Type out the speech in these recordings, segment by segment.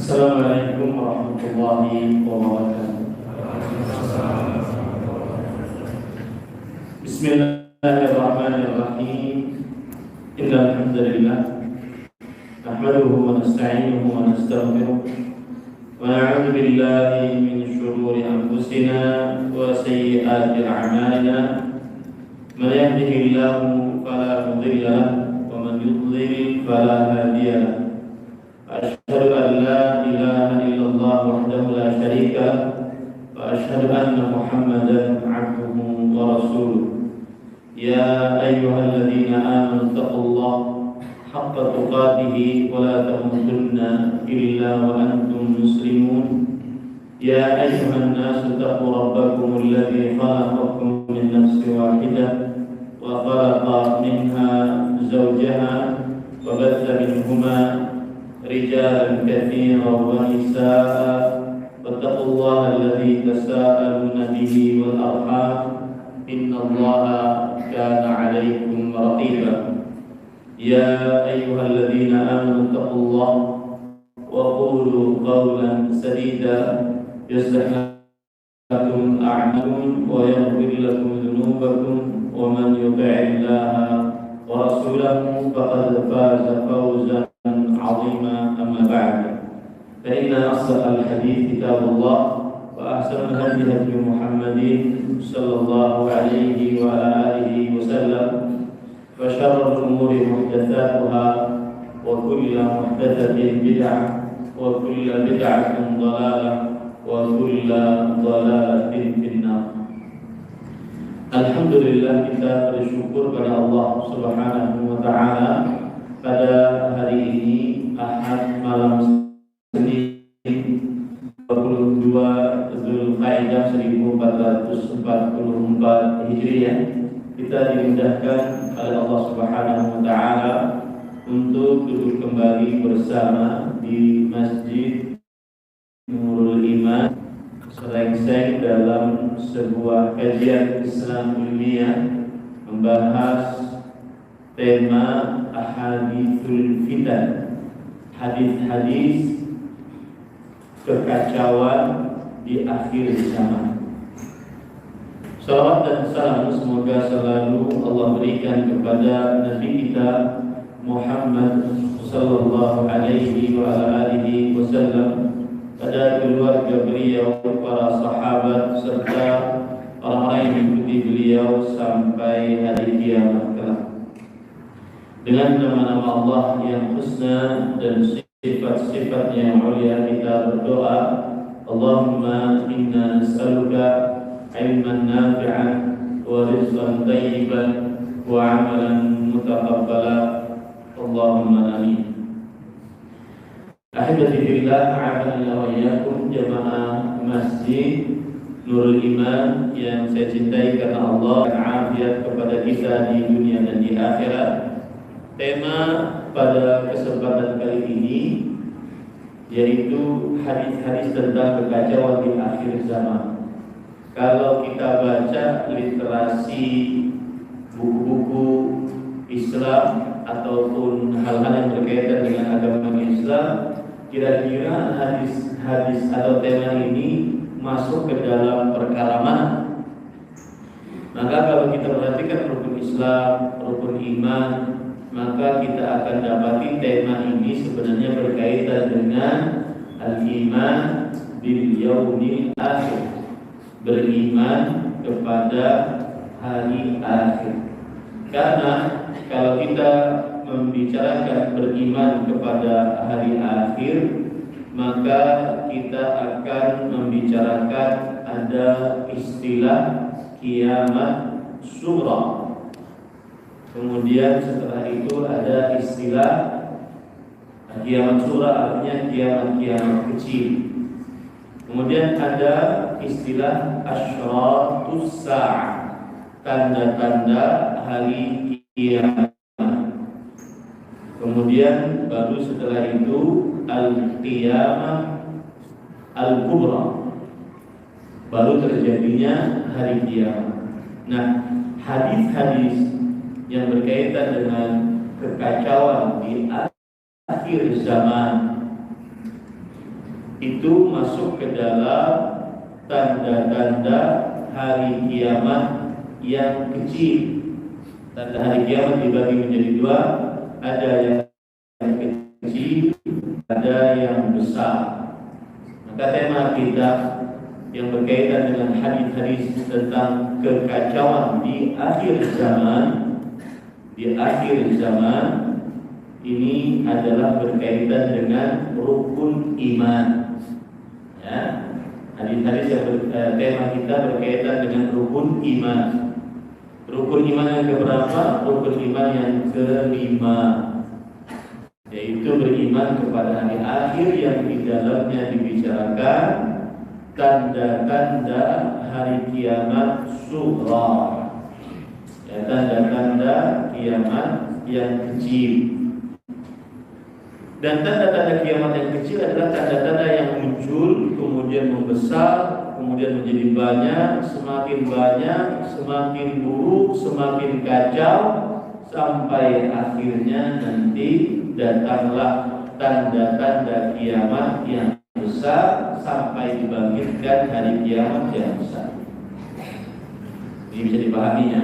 Assalamualaikum warahmatullahi wabarakatuh. Bismillahirrahmanirrahim. Innal hamdalillah nahmaduhu wa nasta'inuhu wa nastaghfiruh wa na'udzu billahi min shururi anfusina wa sayyiati a'malina. Man yahdihillahu fala mudilla lahu wa man yudlil fala hadiya lahu. Asyhadu an la ilaha illallah wahdahu la syarika lahu wa asyhadu anna Muhammadan 'abduhu wa rasuluh. Ya ayyuhalladzina amanu taqullaha haqqa tuqatih wa la tamutunna illa wa antum muslimun. Ya ayyuhan nasu taqu rabbakum alladzi khalaqakum min nafsin wahidah wa khalaqa minha zawjaha wa batha minhuma رجالا كثيرا ونساء واتقوا الله الذي تساءلون به والأرحام إن الله كان عليكم رقيبا. يا أيها الذين آمنوا اتقوا الله وقولوا قولا سديدا يصلح لكم أعمالكم ويغفر لكم ذنوبكم ومن يطع الله ورسوله فقد فاز فوزا عظيما. أما بعد فإن أصدق الحديث كتاب الله وأحسن الهدي هدي محمد صلى الله عليه وعلى آله وسلم وشر الأمور محدثاتها وكل محدثة بدعة وكل بدعة ضلالة وكل ضلالة في النار. Alhamdulillah, kita bersyukur pada Allah Subhanahu wa taala pada hari ini Ahad malam Senin 22 Zulqa'dah 1444 Hijriah kita dimudahkan oleh Allah Subhanahu wa taala untuk duduk kembali bersama di Masjid Nurul Iman selengseng dalam sebuah kajian Islam ilmiah membahas tema ahadithul fitan, hadis-hadis kekacauan di akhir zaman. Salawat dan salam semoga selalu Allah berikan kepada Nabi kita Muhammad sallallahu alaihi wa alihi wasallam, pada keluarga beliau, para sahabat serta orang-orang yang mengikuti beliau sampai hari kiamat kelak. Dengan nama-nama Allah yang husna dan sifat-sifatnya yang mulia kita berdoa, Allahumma inna nas'aluka ilman nafi'an wa rizqan thayyiban wa amalan mutaqabbala. Allahumma amin. Ahibati fillah, a'afani wa iyyakum jamaah Masjid Nurul Iman yang saya cintai karena Allah, dan afiat kepada kita di dunia dan di akhirat. Tema pada kesempatan kali ini yaitu hadis-hadis tentang kekacauan di akhir zaman. Kalau kita baca literasi buku-buku Islam ataupun hal-hal yang berkaitan dengan agama Islam, kira-kira hadis-hadis atau tema ini masuk ke dalam perkara mana? Maka kalau kita perhatikan rukun Islam, rukun iman, maka kita akan dapati tema ini sebenarnya berkaitan dengan al-iman bil yaumil akhir, beriman kepada hari akhir. Karena kalau kita membicarakan beriman kepada hari akhir, maka kita akan membicarakan ada istilah kiamat sughra. Kemudian setelah itu ada istilah kiamat sughra, artinya kiamat-kiamat kecil. Kemudian ada istilah asyratus sa'ah, tanda-tanda hari kiamat. Kemudian baru setelah itu al-qiyamah al-kubra, baru terjadinya hari kiamat. Nah, hadis-hadis yang berkaitan dengan kekacauan di akhir zaman itu masuk ke dalam tanda-tanda hari kiamat yang kecil. Tanda hari kiamat dibagi menjadi dua, ada yang kecil, ada yang besar. Maka tema kita yang berkaitan dengan hadis-hadis tentang kekacauan di akhir zaman ini adalah berkaitan dengan rukun iman. Ya, hadis-hadis yang tema kita berkaitan dengan rukun iman. Rukun iman yang keberapa? Rukun iman yang kelima, yaitu beriman kepada hari akhir yang di dalamnya dibicarakan tanda-tanda hari kiamat sughra, ya, tanda-tanda kiamat yang kecil. Dan tanda-tanda kiamat yang kecil adalah tanda-tanda yang muncul, kemudian membesar, kemudian menjadi banyak, semakin buruk, semakin kacau, sampai akhirnya nanti datanglah tanda-tanda kiamat yang besar sampai dibangkitkan hari kiamat yang besar. Ini bisa dipahaminya.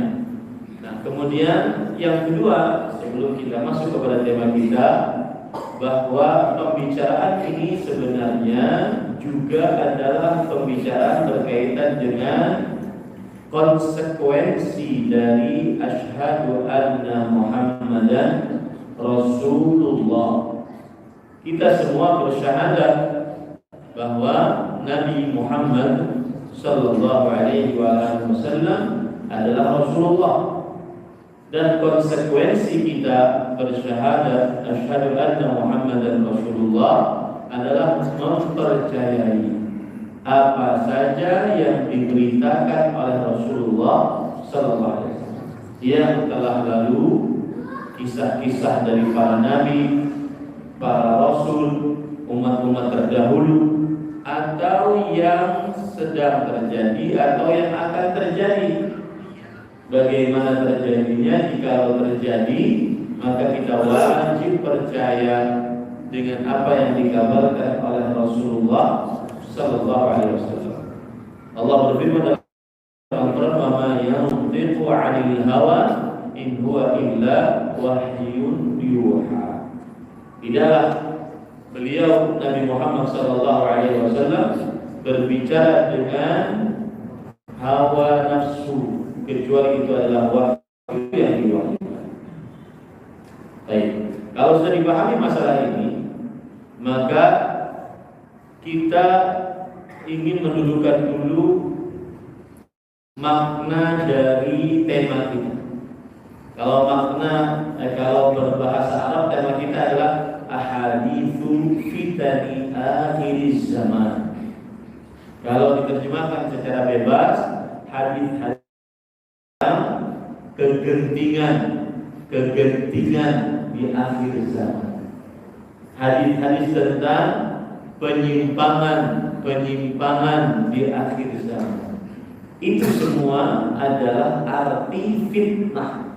Nah, kemudian yang kedua, sebelum kita masuk kepada tema kita, bahwa pembicaraan ini sebenarnya juga adalah pembicaraan berkaitan dengan konsekuensi dari asyhadu anna Muhammadan Rasulullah. Kita semua bersyahadat bahwa Nabi Muhammad sallallahu alaihi wasallam adalah Rasulullah. Dan konsekuensi kita bersyahadat asyhadu anna Muhammadan Rasulullah adalah mempercayai apa saja yang diberitakan oleh Rasulullah sallallahu alaihi wasallam yang telah lalu, kisah-kisah dari para nabi, para rasul, umat-umat terdahulu, atau yang sedang terjadi atau yang akan terjadi. Bagaimana terjadinya? Jika terjadi, maka kita wajib percaya dengan apa yang dikabarkan oleh Rasulullah sallallahu alaihi wasallam. Allah berfirman dalam Al-Qur'an, "Wa ma yantiqu 'anil hawa in huwa illa wahyun yuha." Tidaklah beliau Nabi Muhammad sallallahu alaihi wasallam berbicara dengan hawa nafsu, kecuali itu adalah wahyu yang diwahyukan. Baik, kalau sudah dipahami masalah ini, maka kita ingin mendudukan dulu makna dari tema kita. Kalau berbahasa Arab, tema kita adalah ahaditsu fitani akhir zaman. Kalau diterjemahkan secara bebas, hadis-hadis kegentingan di akhir zaman. Hadis-hadis tentang penyimpangan di akhir zaman. Itu semua adalah arti fitnah.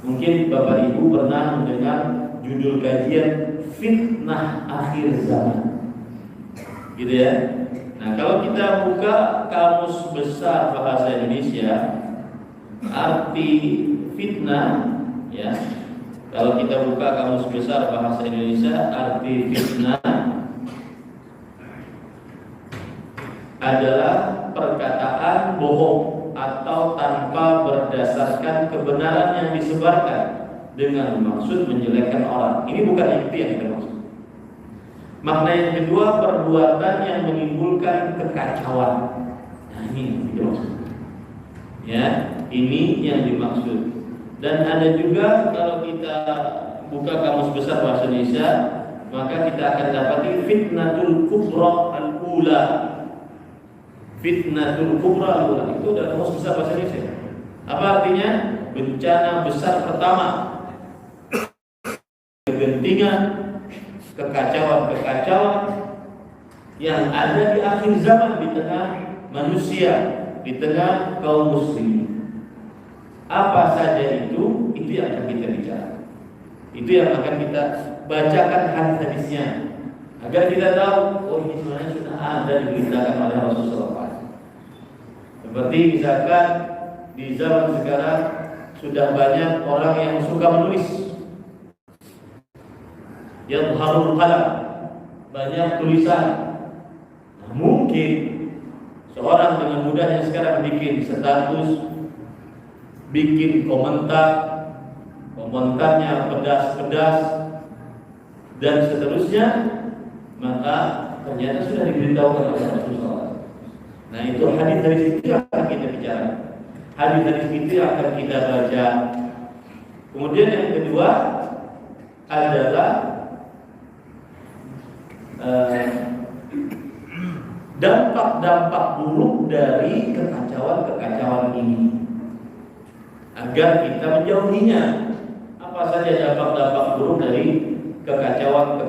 Mungkin Bapak Ibu pernah mendengar judul kajian fitnah akhir zaman, gitu ya. Nah, kalau kita buka kamus besar bahasa Indonesia, arti fitnah, ya. Kalau kita buka kamus besar bahasa Indonesia, arti fitnah adalah perkataan bohong atau tanpa berdasarkan kebenaran yang disebarkan dengan maksud menjelekkan orang. Ini bukan itu yang kita maksud. Makna yang kedua, perbuatan yang menimbulkan kekacauan. Nah, ini yang dimaksud. Ya, ini yang dimaksud. Dan ada juga kalau kita buka kamus besar bahasa Indonesia, maka kita akan dapati fitnatul kubra al-ula. Fitnatul kubra al-ula itu adalah kamus besar bahasa Indonesia. Apa artinya? Bencana besar pertama. Kegentingan, kekacauan yang ada di akhir zaman di tengah manusia, di tengah kaum muslimin. Apa saja itu yang akan kita bicara. Itu yang akan kita bacakan hadis-hadisnya. agar kita tahu, oh ini sebenarnya sudah ada diberitakan oleh Rasulullah. Seperti misalkan di zaman sekarang sudah banyak orang yang suka menulis, yadhharul qalam, banyak tulisan. Nah, mungkin seorang dengan mudahnya sekarang bikin status, bikin komentarnya pedas-pedas dan seterusnya, maka ternyata sudah diberitahukan oleh Rasulullah. Nah, itu hadis-hadis itu akan kita bicara, hadis-hadis itu akan kita baca. Kemudian yang kedua adalah dampak-dampak buruk dari kekacauan ini, agar kita menjauhinya. Apa saja dampak-dampak buruk dari kekacauan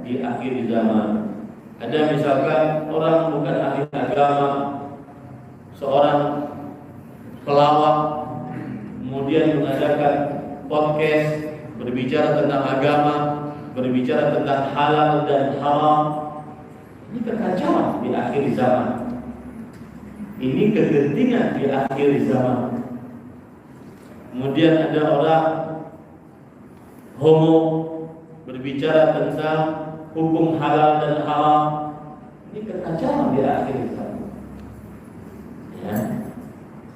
di akhir zaman? Ada misalkan orang bukan ahli agama, seorang pelawak, kemudian mengadakan podcast berbicara tentang agama, berbicara tentang halal dan haram. Ini kekacauan di akhir zaman. Ini kegentingan di akhir zaman. Kemudian ada orang homo berbicara tentang hukum halal dan haram. Ini kekacauan di akhir zaman. Ya.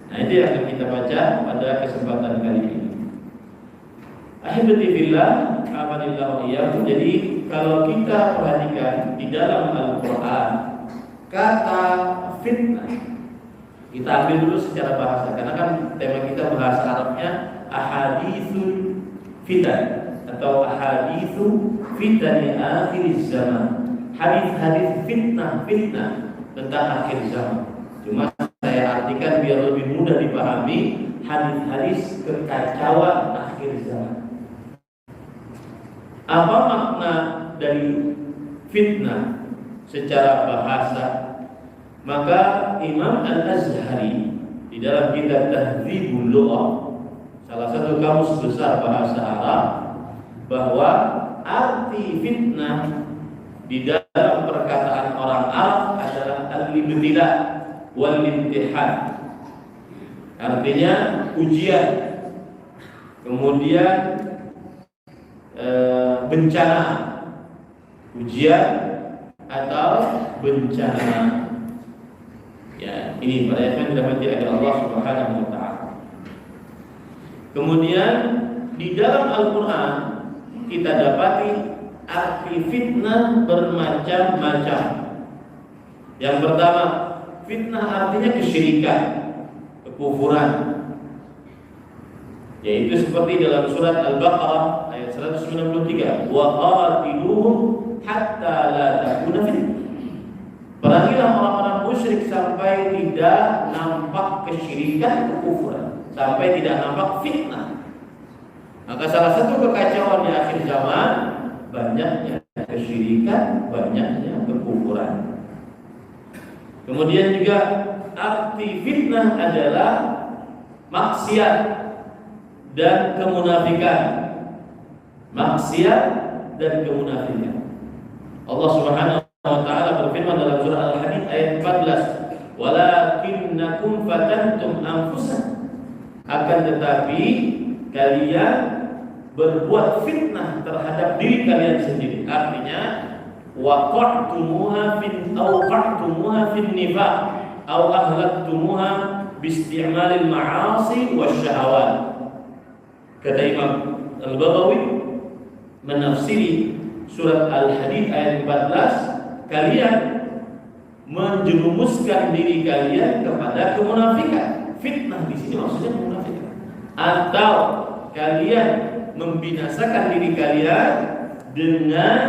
Nah, ini yang akan kita baca pada kesempatan kali ini. Ahibati fillah, alhamdulillah. Jadi kalau kita perhatikan di dalam Al-Quran, kata fitnah, kita ambil dulu secara bahasa, karena kan tema kita bahasa Arabnya ahaditsul fitan atau ahaditsu fitani akhir zaman. Hadis-hadis fitnah tentang akhir zaman. Cuma saya artikan biar lebih mudah dipahami, hadis-hadis kekacauan akhir zaman. Apa makna dari fitnah secara bahasa? Maka Imam Al-Azhari di dalam kitab Tahdzibul Lughah, salah satu kamus besar bahasa Arab, bahwa arti fitnah di dalam perkataan orang Arab adalah al-ibtila wal imtihan. Artinya ujian, kemudian bencana, ujian atau bencana. Ya, ini pada yang dirahmati oleh Allah Subhanahu wa taala. Kemudian di dalam Al-Qur'an kita dapati arti fitnah bermacam-macam. Yang pertama, fitnah artinya kesyirikan, kekufuran. Yaitu seperti dalam surat Al-Baqarah ayat 193, wa qatiluhum hatta la takuna fitnah. Perangilah orang-orang musyrik sampai tidak nampak kesyirikan, kekufuran, sampai tidak nampak fitnah. Maka salah satu kekacauan di akhir zaman, banyaknya kesyirikan, banyaknya kekufuran. Kemudian juga arti fitnah adalah maksiat dan kemunafikan. Maksiat dan kemunafikan. Allah Subhanahu wa taala berfirman dalam surah Al-Hadid ayat 14, "Walakinnakum fatantum anfusakum." Akan tetapi kalian berbuat fitnah terhadap diri kalian sendiri. Artinya waqa'tumuha fin nifaq aw ahlaktumuha biisti'malil ma'asi wasyahawat. Kata Imam Al-Baghawi menafsiri surat Al-Hadid ayat 14, kalian menjerumuskan diri kalian kepada kemunafikan. Fitnah di sini maksudnya kemunafikan. Atau kalian membinasakan diri kalian dengan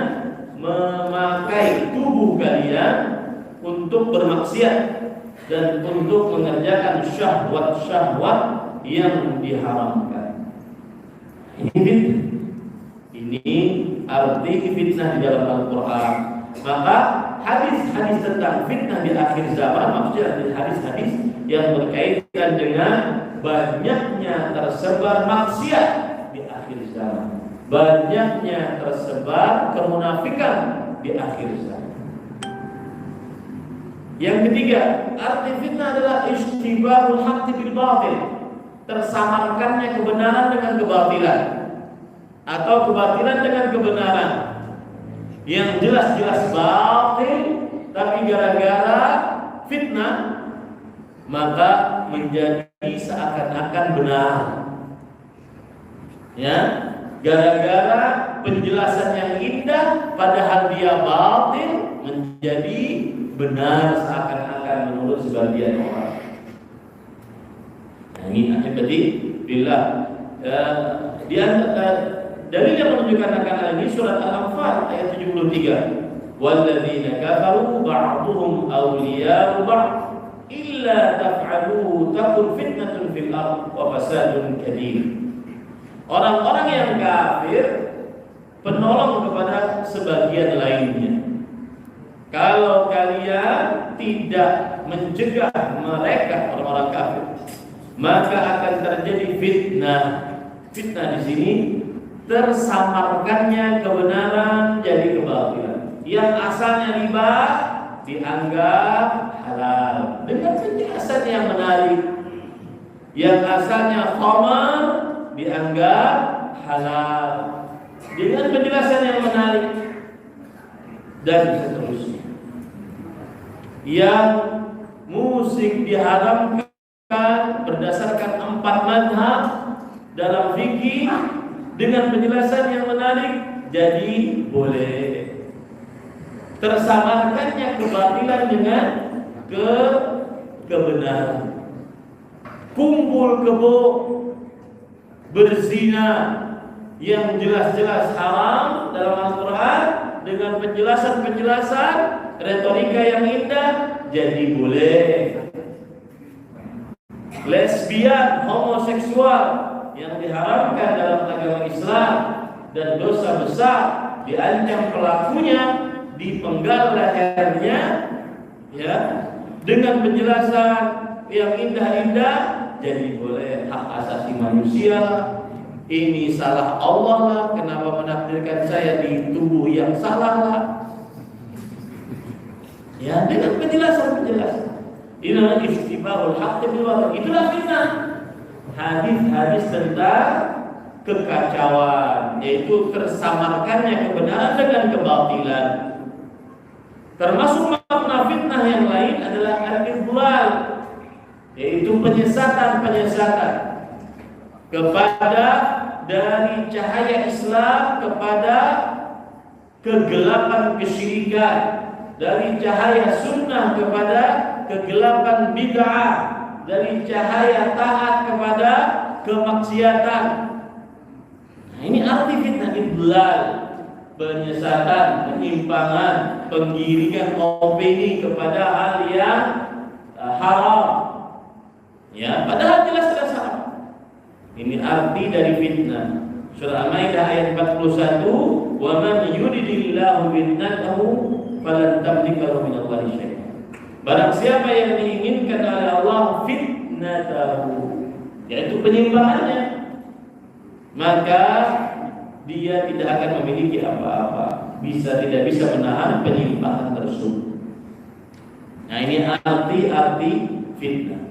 memakai tubuh kalian untuk bermaksiat dan untuk mengerjakan syahwat-syahwat yang diharamkan. Ini arti fitnah di dalam Al-Quran. Maka hadis-hadis tentang fitnah di akhir zaman, maksudnya hadis-hadis yang berkaitan dengan banyaknya tersebar maksiat di akhir zaman. banyaknya tersebar kemunafikan di akhir zaman. Yang ketiga, arti fitnah adalah ishtibahul haqqi bil batil, tersamarkannya kebenaran dengan kebatilan atau kebatilan dengan kebenaran. Yang jelas-jelas batil tapi gara-gara fitnah maka menjadi seakan-akan benar. Ya, gara-gara penjelasan yang indah padahal dia batil menjadi benar seakan-akan menurut sebagian orang. Nah, ini berarti bila dalil yang menunjukkan akan hal ini surat Al-Anfal ayat 73. Walladzina kafaru ba'duhum awliya'u ba'd illa taf'aluhu takun fitnatun fil ardh wa fasadun kabir. Orang-orang yang kafir penolong kepada sebagian lainnya. Kalau kalian tidak mencegah mereka orang-orang kafir, maka akan terjadi fitnah. Fitnah di sini tersamarkannya kebenaran jadi kebatilan. Yang asalnya riba dianggap halal dengan penjelasan yang menarik. Yang asalnya khamar dianggap halal dengan penjelasan yang menarik dan seterusnya. Yang musik diharamkan berdasarkan 4 mazhab dalam fikih dengan penjelasan yang menarik jadi boleh. Tersamarkannya kebatilan dengan kebenaran. Kumpul kebo, berzina yang jelas-jelas haram dalam Al-Quran dengan penjelasan-penjelasan retorika yang indah jadi boleh. Lesbian, homoseksual yang diharamkan dalam agama Islam dan dosa besar, diancam pelakunya, dipenggal lehernya, ya, dengan penjelasan yang indah-indah jadi boleh. Hak asasi manusia, ini salah Allah lah, kenapa menakdirkan saya di tubuh yang salah lah, ya, dengan penjelasan-penjelasan. Inilah istibahul haqqi bil batil. Itulah fitnah. Hadis-hadis tentang kekacauan, yaitu tersamarkannya kebenaran dengan kebatilan. Termasuk makna fitnah yang lain adalah al-idlal, yaitu penyesatan kepada dari cahaya Islam kepada kegelapan kesyirikan, dari cahaya sunnah kepada kegelapan bid'ah, dari cahaya taat kepada kemaksiatan. Nah, ini arti fitnah, idlal, penyesatan, penyimpangan, penggiringan opini kepada hal yang haram. Ya, padahal jelas-jelas haram. Ini arti dari fitnah. Surah Al-Maidah ayat 41, "Wa man yuridillahu fitnatahu falan tamlika lahu minallahi syai'an." Barang siapa yang diinginkan oleh Allah fitnatahu, yaitu penyimpangannya, maka dia tidak akan memiliki apa-apa, tidak bisa menahan penyimpangan tersebut. Nah, ini arti fitnah.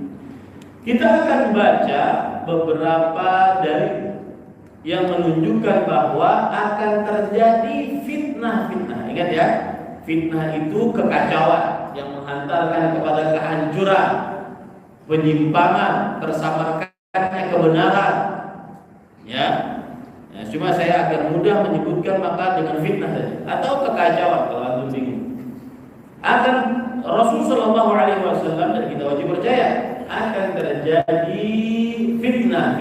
Kita akan baca beberapa dari yang menunjukkan bahwa akan terjadi fitnah-fitnah. Ingat ya, fitnah itu kekacauan yang menghantarkan kepada kehancuran, penyimpangan, tersamarkannya kebenaran. Ya, cuma saya akan mudah menyebutkan maka dengan fitnah saja atau kekacauan kalau antum bingung. Akan Rasul Shallallahu Alaihi Wasallam, dan kita wajib percaya akan terjadi fitnah,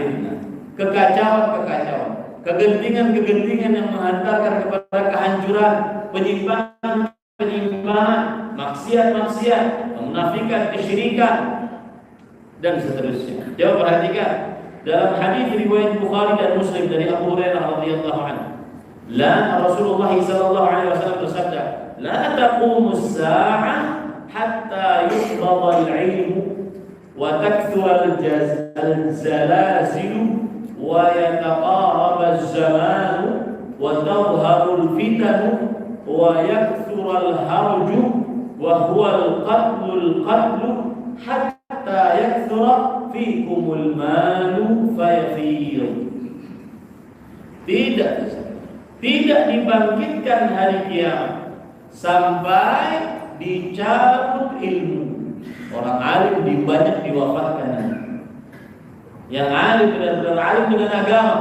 kekacauan, kegentingan yang menghantarkan kepada kehancuran, penyimpangan, maksiat, memunafikan, kesyirikan, dan seterusnya. Coba perhatikan dalam hadis riwayat Bukhari dan Muslim dari Abu Hurairah radhiyallahu anhu. Rasulullah sallallahu alaihi wasallam bersabda, "La taqumus sa'ah hatta yuqbada al-'ilmu wa takthura al-zalazil wa yataqarrab az-zaman wa tadhharu al-fitan wa yakthuru al-harju wa huwa al-qatlu hatta yakthura fikumul malu fayafir. Tidak dibangkitkan hari kiamat sampai dicabut ilmu. Orang alim banyak diwafatkan. Yang alim benar-benar alim dengan agama,